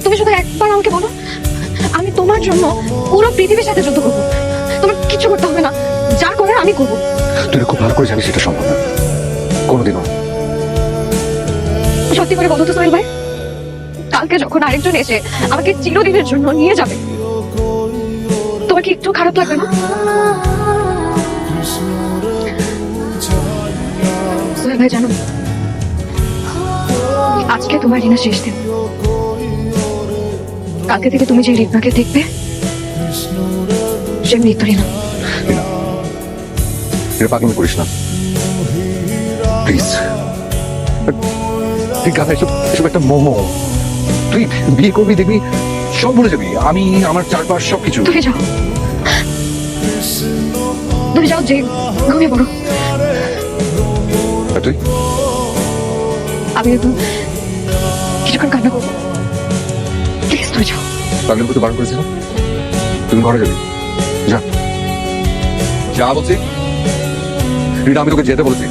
তুমি শুধু একবার আমাকে বলো, আমি তোমার জন্য পুরো পৃথিবীর সাথে যুদ্ধ করবো। তোমার কিছু করতে হবে না, যা করার আমি করবো। তুই খুব ভালো করে জানিস এটা সম্ভব না, কোনোদিনও। সত্যি করে বলো তো সোহেল ভাই, কালকে যখন আরেকজন এসে আমাকে চিরদিনের জন্য নিয়ে যাবে, তোমার কি একটু খারাপ লাগবে না? সোহেল ভাই জানো, আজকে তোমার রিনা শেষ দিন। কালকে থেকে তুমি যে রিনাকে দেখবে, সে মৃত রিনা। এটা পাগলামি করিস না প্লিজ। তুই গাধা, এসব একটা মোমো। তুই বিয়ে করবি, দেখবি সব ভুলে যাবি। আমি আমার চারপাশ সবকিছু। তুমি যাও, তুমি যাও, যে ঘুমিয়ে পড়ো। আর তুই? আমি একটু কিছুক্ষণ কান্না করবো, প্লিজ তুমি যাও। পাগলামি করতে বারণ করেছিলাম, তুমি ঘরে যাবি। যা যা বলছি রিনা, আমি তোকে যেতে বলছি।